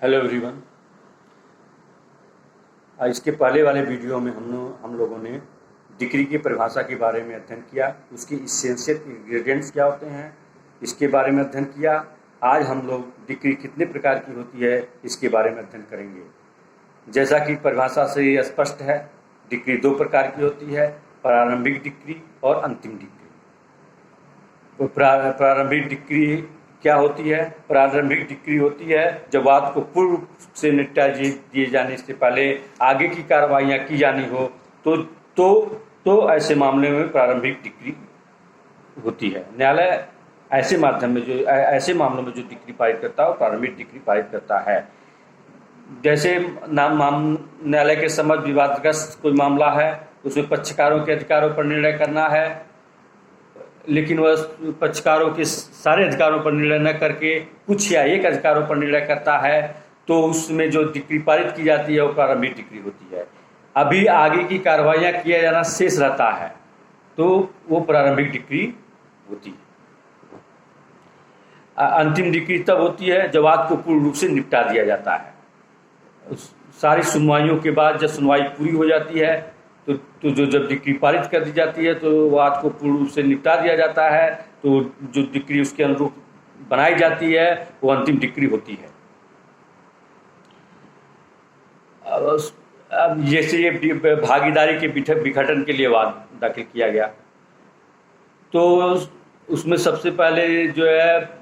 Hello everyone. इसके पहले वाले वीडियो में हम लोगों ने डिग्री की परिभाषा के बारे में अध्ययन किया, उसके इसेंशियल इंग्रेडिएंट्स क्या होते हैं इसके बारे में अध्ययन किया। आज हम लोग डिग्री कितने प्रकार की होती है इसके बारे में अध्ययन करेंगे। जैसा कि परिभाषा से ये स्पष्ट है, डिग्री दो प्रकार की होती है, प्रारंभिक डिग्री और अंतिम डिग्री। तो प्रारंभिक डिग्री क्या होती है? प्रारंभिक डिग्री होती है जब बात को पूर्व से निपटा दिए जाने से पहले आगे की कार्रवाइयाँ की जानी हो तो ऐसे मामले में प्रारंभिक डिग्री होती है। न्यायालय ऐसे मामलों में जो डिग्री पारित करता है वो प्रारंभिक डिग्री पारित करता है। जैसे न्यायालय के समझ विवादग्रस्त कोई मामला है, उसमें पक्षकारों के अधिकारों पर निर्णय करना है, लेकिन वह पक्षकारों के सारे अधिकारों पर निर्णय न करके कुछ या एक अधिकारों पर निर्णय करता है, तो उसमें जो डिग्री पारित की जाती है वो प्रारंभिक डिग्री होती है। अभी आगे की कार्रवाइयाँ किया जाना शेष रहता है तो वो प्रारंभिक डिग्री होती है। अंतिम डिग्री तब होती है जब बात को पूर्ण रूप से निपटा दिया जाता है। सारी सुनवाइयों के बाद जब सुनवाई पूरी हो जाती है तो जब डिग्री पारित कर दी जाती है तो बात को पूर्ण रूप से निपटा दिया जाता है, तो जो डिग्री उसके अनुरूप बनाई जाती है वो अंतिम डिग्री होती है। अब जैसे ये भागीदारी के विघटन के लिए वाद दाखिल किया गया, तो उसमें सबसे पहले जो है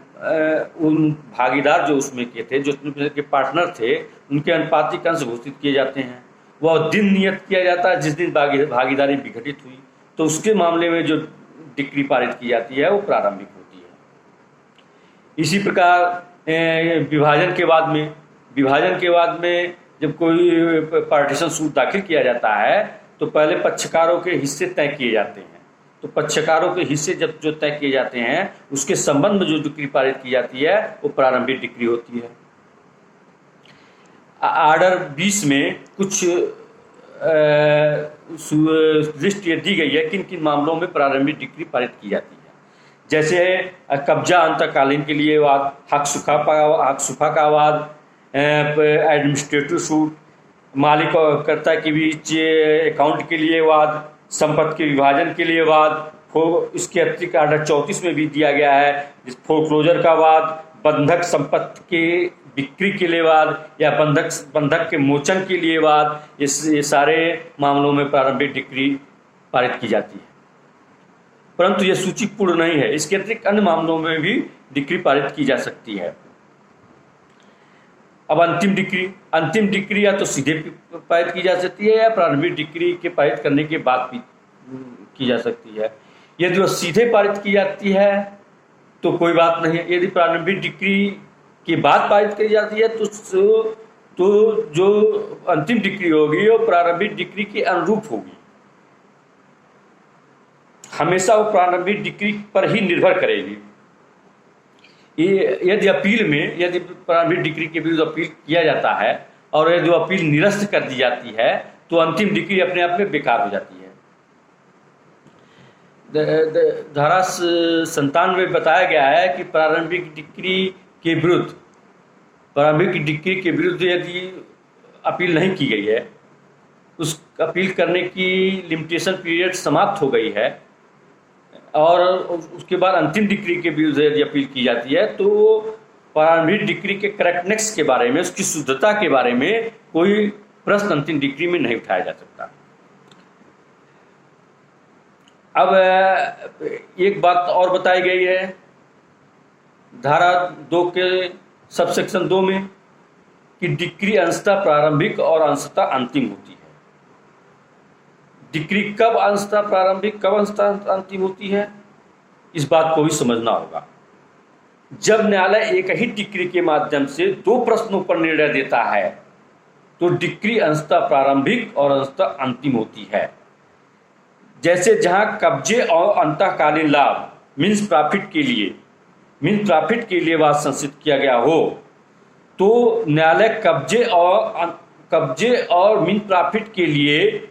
उन भागीदार जो उसमें के थे, जो उसमें के पार्टनर थे, उनके अनुपातिक अंश घोषित किए जाते हैं। वह दिन नियत किया जाता है जिस दिन भागीदारी विघटित हुई, तो उसके मामले में जो डिग्री पारित की जाती है वो प्रारंभिक होती है। इसी प्रकार विभाजन के बाद में जब कोई पार्टीशन सूट दाखिल किया जाता है तो पहले पक्षकारों के हिस्से तय किए जाते हैं। तो पक्षकारों के हिस्से जब जो तय किए जाते हैं उसके संबंध में जो डिग्री पारित की जाती है वो प्रारंभिक डिग्री होती है। आर्डर 20 में कुछ लिस्ट ये दी गई है किन किन मामलों में प्रारंभिक डिग्री पारित की जाती है। जैसे कब्जा अंतकालीन के लिए वाद, हक सुफा का वाद, एडमिनिस्ट्रेटिव सूट, मालिक और कर्ता के बीच अकाउंट के लिए वाद, संपत्ति के विभाजन के लिए वाद। इसके अतिरिक्त आर्डर 34 में भी दिया गया है फोरक्लोजर का वाद, बंधक संपत्ति के बिक्री के लिए वाद या बंधक के मोचन के लिए वाद। ये सारे मामलों में प्रारंभिक डिग्री पारित की जाती है, परंतु यह सूची पूर्ण नहीं है। इसके अतिरिक्त अन्य मामलों में भी डिग्री पारित की जा सकती है। अब अंतिम डिग्री या तो सीधे पारित की जा सकती है या प्रारंभिक डिग्री के पारित करने के बाद भी की जा सकती है। यदि वह सीधे पारित की जाती है तो कोई बात नहीं है। यदि प्रारंभिक डिग्री के बाद पारित की जाती है तो जो अंतिम डिग्री होगी वो प्रारंभिक डिग्री के अनुरूप होगी। हमेशा वो प्रारंभिक डिग्री पर ही निर्भर करेगी। यदि प्रारंभिक डिग्री के विरुद्ध अपील किया जाता है और यदि अपील निरस्त कर दी जाती है तो अंतिम डिग्री अपने आप में बेकार हो जाती है। धारा 57 में बताया गया है कि प्रारंभिक डिग्री के विरुद्ध यदि अपील नहीं की गई है, उस अपील करने की लिमिटेशन पीरियड समाप्त हो गई है और उसके बाद अंतिम डिग्री के विरुद्ध यदि अपील की जाती है तो प्रारंभिक डिग्री के करेक्टनेस के बारे में, उसकी शुद्धता के बारे में कोई प्रश्न अंतिम डिग्री में नहीं उठाया जा सकता। अब एक बात और बताई गई है धारा 2 के सबसेक्शन 2 में कि डिग्री अंशतः प्रारंभिक और अंशतः अंतिम होती है। डिग्री कब अंशतः प्रारंभिक, कब अंशतः अंतिम होती है, इस बात को भी समझना होगा। जब न्यायालय एक ही डिग्री के माध्यम से 2 प्रश्नों पर निर्णय देता है तो डिग्री अंशतः प्रारंभिक और अंशतः अंतिम होती है। जैसे जहां कब्जे और अंतःकालीन लाभ मीन्स प्रॉफिट के लिए वाद संसित किया गया हो तो न्यायालय कब्जे और मीन प्रॉफिट के लिए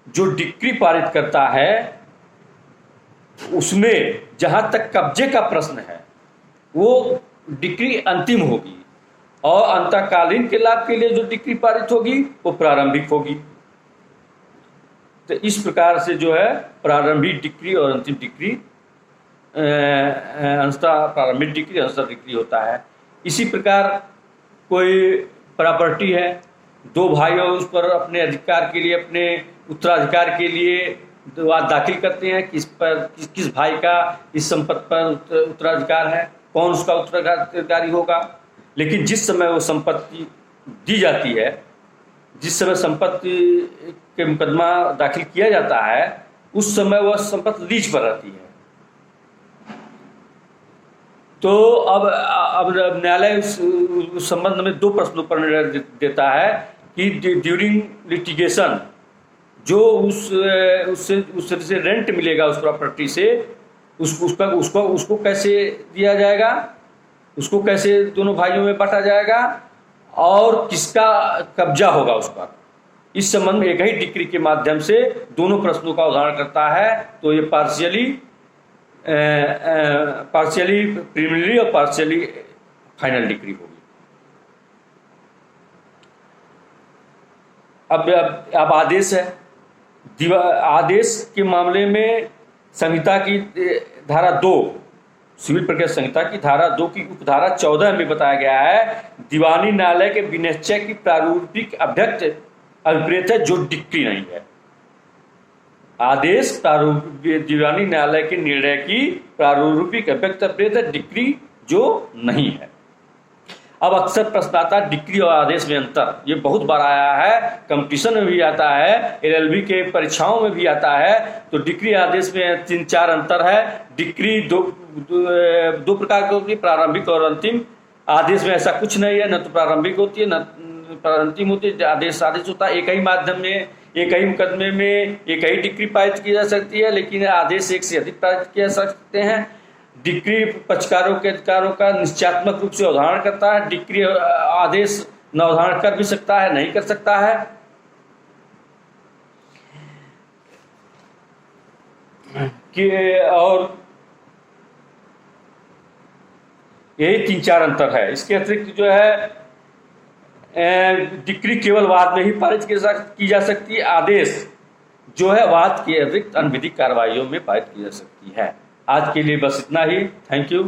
जो डिग्री पारित करता है उसमें जहां तक कब्जे का प्रश्न है वो डिग्री अंतिम होगी। और अंतकालीन के लाभ के लिए जो डिक्री पारित होगी वो प्रारंभिक होगी। तो इस प्रकार से जो है प्रारंभिक डिक्री और अंतिम डिक्री, अंशतः प्रारंभिक डिक्री अंशतः डिक्री होता है। इसी प्रकार कोई प्रॉपर्टी है, दो भाई और उस पर अपने अधिकार के लिए, अपने उत्तराधिकार के लिए वाद दाखिल करते हैं किस भाई का इस संपत्ति पर उत्तराधिकार है, कौन उसका उत्तराधिकारी होगा। लेकिन जिस समय वो संपत्ति दी जाती है, जिस समय संपत्ति के मुकदमा दाखिल किया जाता है, उस समय वह संपत्ति लीज पर रहती है। तो अब न्यायालय उस संबंध में 2 प्रश्नों पर निर्णय देता है कि ड्यूरिंग लिटिगेशन जो उससे रेंट मिलेगा उस प्रॉपर्टी से, उसको कैसे दिया जाएगा, उसको कैसे दोनों भाइयों में बांटा जाएगा और किसका कब्जा होगा उस पर। इस संबंध में एक ही डिक्री के माध्यम से दोनों प्रश्नों का उदाहरण करता है। तो ये पार्शियली प्रीलिमिनरी और पार्शियली फाइनल डिक्री होगी। अब आदेश है। आदेश के मामले में संहिता की धारा 2, सिविल प्रक्रिया संहिता की धारा 2 की उपधारा 14 में बताया गया है, दीवानी न्यायालय के विनिश्चय की प्रारूपिक अभ्यक्त अभिप्रेत है जो डिक्री नहीं है। आदेश दीवानी न्यायालय के निर्णय की प्रारूपिक अभ्यक्त अभिप्रेत है, डिक्री जो नहीं है। अब अक्सर प्रश्न आता है डिक्री और आदेश में अंतर, ये बहुत बार आया है, कंपटीशन में भी आता है, LLB के परीक्षाओं में भी आता है। तो डिक्री आदेश में 3-4 अंतर है। डिक्री दो प्रकार की होती है, प्रारंभिक और अंतिम। आदेश में ऐसा कुछ नहीं है, न तो प्रारंभिक होती है न अंतिम होती है। आदेश होता है, एक ही माध्यम में, एक ही मुकदमे में एक ही डिक्री पारित की जा सकती है, लेकिन आदेश एक से अधिक पारित किया जा सकते हैं। डिक्री पक्षकारों के अधिकारों का निश्चयात्मक रूप से उदाहरण करता है। डिक्री आदेश न उदाहरण कर भी सकता है, नहीं कर सकता है। कि और यही 3-4 अंतर है। इसके अतिरिक्त जो है डिक्री केवल वाद में ही पारित की जा सकती है। आदेश जो है वाद के अतिरिक्त अन्य विधिक कार्रवाइयों में पारित की जा सकती है। आज के लिए बस इतना ही। Thank you.